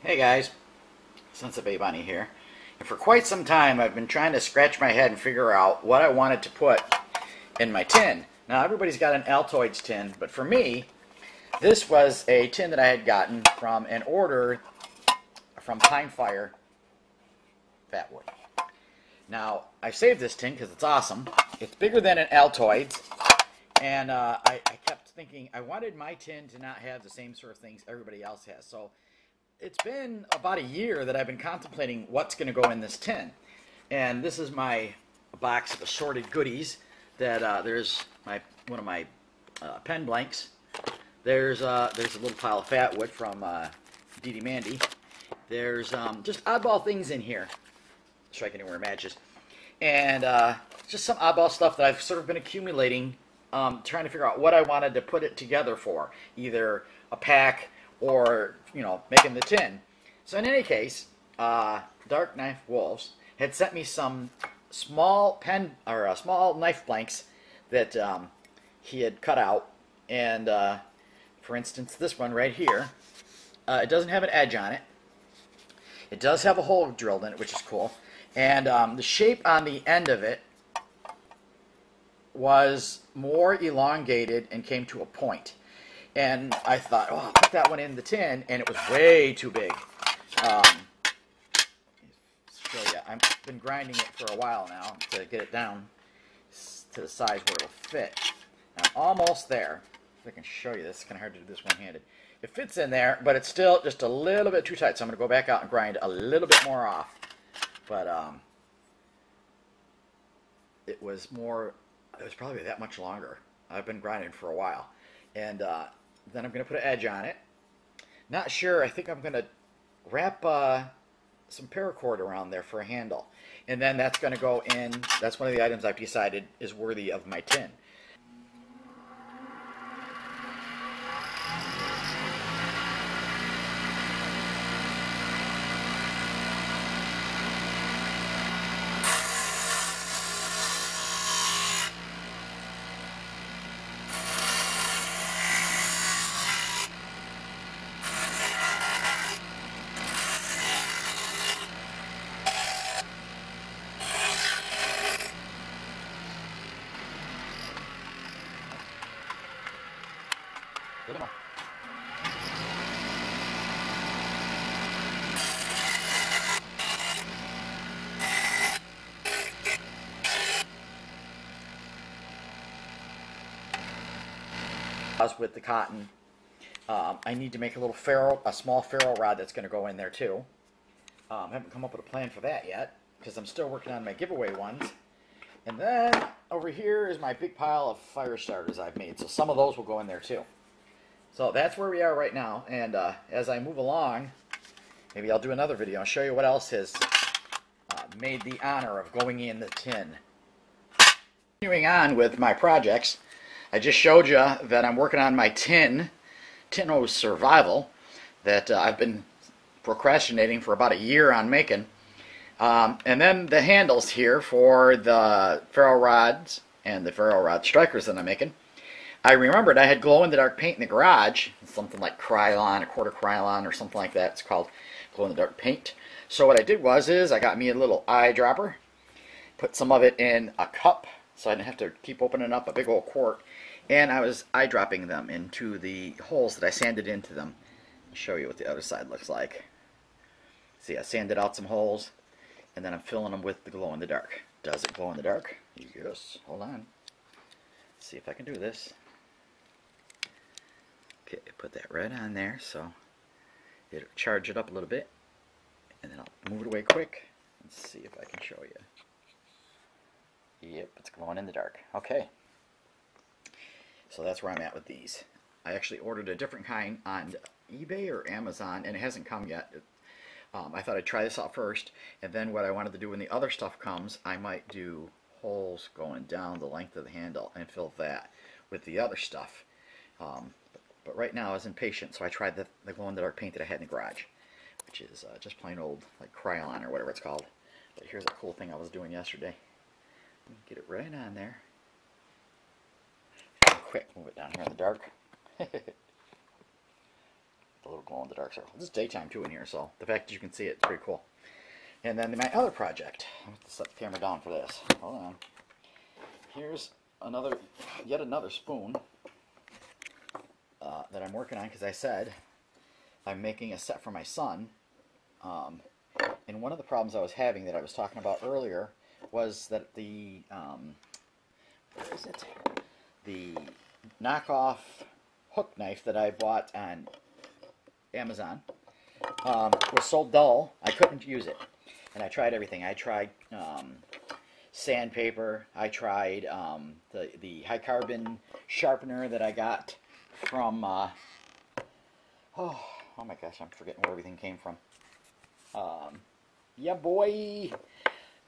Hey guys, Sensitive Bunny here. And for quite some time I've been trying to scratch my head and figure out what I wanted to put in my tin. Now everybody's got an Altoids tin, but for me, this was a tin that I had gotten from an order from Pine Fire Fatwood. Now I saved this tin because it's awesome. It's bigger than an Altoids, and I kept thinking I wanted my tin to not have the same sort of things everybody else has. So it's been about a year that I've been contemplating what's going to go in this tin. And this is my box of assorted goodies. That there's one of my pen blanks. There's a little pile of fatwood from Dee Dee Mandy. There's just oddball things in here. Strike anywhere matches. And just some oddball stuff that I've sort of been accumulating, trying to figure out what I wanted to put it together for. Either a pack or, making the tin. So in any case, Dark Knife Wolves had sent me some small small knife blanks that he had cut out. And for instance, this one right here, it doesn't have an edge on it. It does have a hole drilled in it, which is cool. And the shape on the end of it was more elongated and came to a point. And I thought, oh, I'll put that one in the tin, and it was way too big. Show you, I've been grinding it for a while now to get it down to the size where it'll fit. I'm almost there. If I can show you this, it's kind of hard to do this one-handed. It fits in there, but it's still just a little bit too tight, so I'm going to go back out and grind a little bit more off. But it was probably that much longer. I've been grinding for a while. And then I'm going to put an edge on it. Not sure. I think I'm going to wrap some paracord around there for a handle. And then that's going to go in. That's one of the items I've decided is worthy of my tin. A little more. With the cotton, I need to make a small ferro rod that's going to go in there too. I haven't come up with a plan for that yet because I'm still working on my giveaway ones. And then over here is my big pile of fire starters I've made. So some of those will go in there too. So that's where we are right now. And as I move along, maybe I'll do another video and show you what else has made the honor of going in the tin. Continuing on with my projects, I just showed you that I'm working on my Tin Hose Survival that I've been procrastinating for about a year on making. And then the handles here for the ferro rods and the ferro rod strikers that I'm making. I remembered I had glow-in-the-dark paint in the garage, something like Krylon, a quarter Krylon or something like that. It's called glow-in-the-dark paint. So what I did was I got me a little eyedropper, put some of it in a cup so I didn't have to keep opening up a big old quart, and I was eyedropping them into the holes that I sanded into them. I'll show you what the other side looks like. See, I sanded out some holes, and then I'm filling them with the glow-in-the-dark. Does it glow in the dark? Yes. Hold on. Let's see if I can do this. Okay, put that right on there so it'll charge it up a little bit, and then I'll move it away quick. Let's see if I can show you. Yep, it's glowing in the dark. Okay. So that's where I'm at with these. I actually ordered a different kind on eBay or Amazon, and it hasn't come yet. I thought I'd try this out first, and then what I wanted to do when the other stuff comes, I might do holes going down the length of the handle and fill that with the other stuff. But right now I was impatient, so I tried the glow-in-the-dark paint that I had in the garage, which is just plain old like Krylon or whatever it's called. But here's a cool thing I was doing yesterday. Get it right on there. Quick, move it down here in the dark. the little glow in the dark circle. This is daytime too in here, so the fact that you can see it's pretty cool. And then my other project, I'm going to set the camera down for this. Hold on. Here's yet another spoon that I'm working on, because I said I'm making a set for my son. And one of the problems I was having that I was talking about earlier was that the where is it? The knockoff hook knife that I bought on Amazon was so dull I couldn't use it. And I tried everything. I tried sandpaper. I tried the high carbon sharpener that I got from oh my gosh, I'm forgetting where everything came from. Yeah, boy.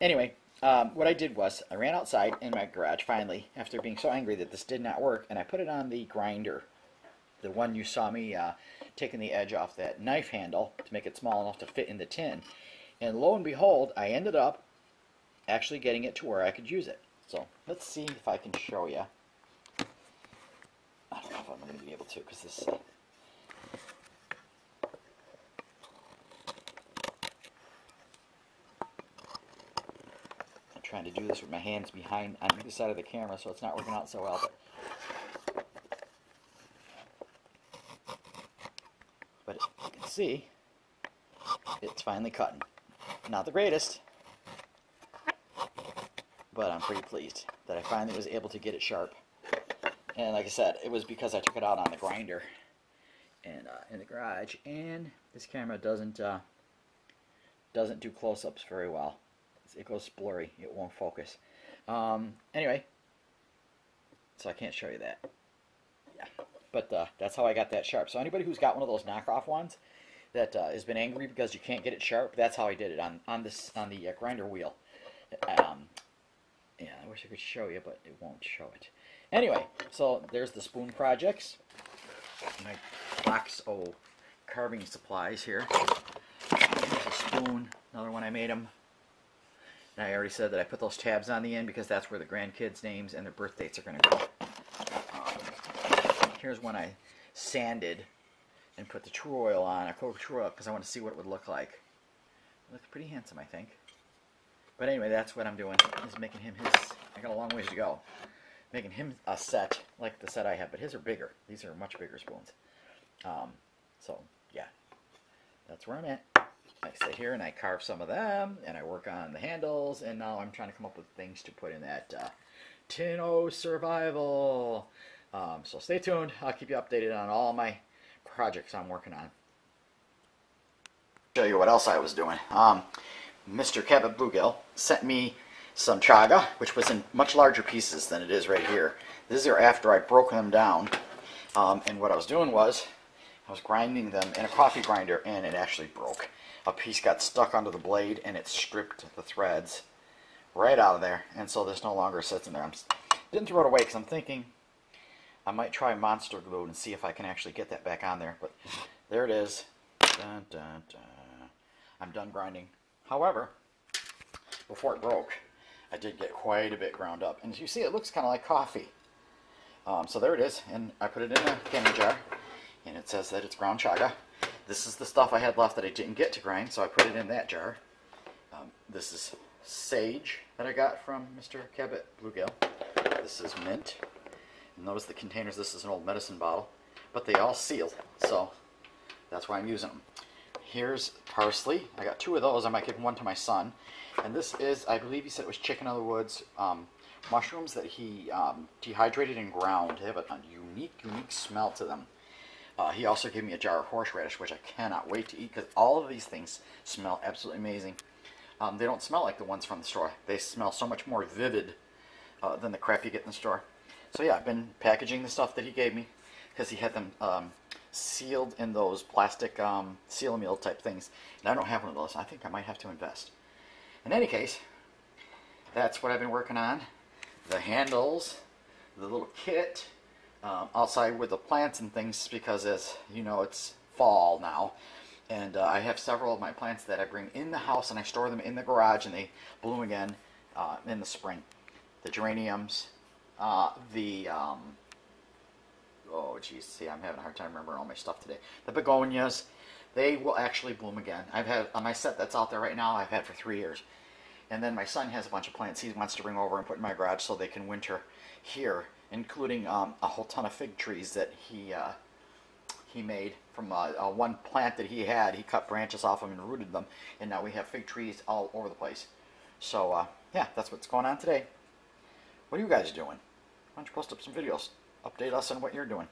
Anyway, what I did was I ran outside in my garage finally after being so angry that this did not work, and I put it on the grinder, the one you saw me taking the edge off that knife handle to make it small enough to fit in the tin. And lo and behold, I ended up actually getting it to where I could use it. So let's see if I can show you. I don't know if I'm going to be able to, because this I'm trying to do this with my hands behind on either side of the camera, so it's not working out so well. But you can see it's finally cutting. Not the greatest, but I'm pretty pleased that I finally was able to get it sharp. And like I said, it was because I took it out on the grinder and in the garage, and this camera doesn't do close-ups very well. It goes blurry. It won't focus. Anyway, so I can't show you that. Yeah, but that's how I got that sharp. So anybody who's got one of those knockoff ones that has been angry because you can't get it sharp, that's how I did it on the grinder wheel. Yeah, I wish I could show you, but it won't show it. Anyway, so there's the spoon projects. My box of carving supplies here. Here's a spoon, another one I made them. And I already said that I put those tabs on the end because that's where the grandkids' names and their birth dates are going to go. Here's one I sanded and put the True Oil on. I coated True Oil because I want to see what it would look like. It looks pretty handsome, I think. But anyway, that's what I'm doing, is making him his. I got a long ways to go. Making him a set like the set I have, but his are bigger. These are much bigger spoons. So yeah, that's where I'm at. I sit here and I carve some of them, and I work on the handles, and now I'm trying to come up with things to put in that Tin-O Survival. So stay tuned. I'll keep you updated on all my projects I'm working on. Show you what else I was doing. Mr. Cabot Bluegill sent me some chaga, which was in much larger pieces than it is right here. This is after I broke them down, and what I was doing was I was grinding them in a coffee grinder, and it actually broke. A piece got stuck onto the blade, and it stripped the threads right out of there, and so this no longer sits in there. I didn't throw it away because I'm thinking I might try Monster Glue and see if I can actually get that back on there. But there it is. Dun, dun, dun. I'm done grinding. However, before it broke, I did get quite a bit ground up. And as you see, it looks kind of like coffee. So there it is. And I put it in a canning jar. And it says that it's ground chaga. This is the stuff I had left that I didn't get to grind, so I put it in that jar. This is sage that I got from Mr. Cabot Bluegill. This is mint. Notice the containers. This is an old medicine bottle. But they all seal. So that's why I'm using them. Here's parsley. I got 2 of those. I might give one to my son. And this is, I believe he said it was chicken of the woods mushrooms that he dehydrated and ground. They have a unique smell to them. He also gave me a jar of horseradish, which I cannot wait to eat because all of these things smell absolutely amazing. They don't smell like the ones from the store. They smell so much more vivid than the crap you get in the store. So yeah, I've been packaging the stuff that he gave me because he had them sealed in those plastic seal-a-meal type things. And I don't have one of those. I think I might have to invest. In any case, that's what I've been working on. The handles, the little kit, outside with the plants and things because, as you know, it's fall now. And I have several of my plants that I bring in the house and I store them in the garage and they bloom again in the spring. The geraniums, Oh, geez. See, I'm having a hard time remembering all my stuff today. The begonias, they will actually bloom again. I've had on my set that's out there right now. I've had for 3 years. And then my son has a bunch of plants he wants to bring over and put in my garage so they can winter here, including a whole ton of fig trees that he made from one plant that he had. He cut branches off them and rooted them, and now we have fig trees all over the place. So yeah, that's what's going on today. What are you guys doing? Why don't you post up some videos? Update us on what you're doing.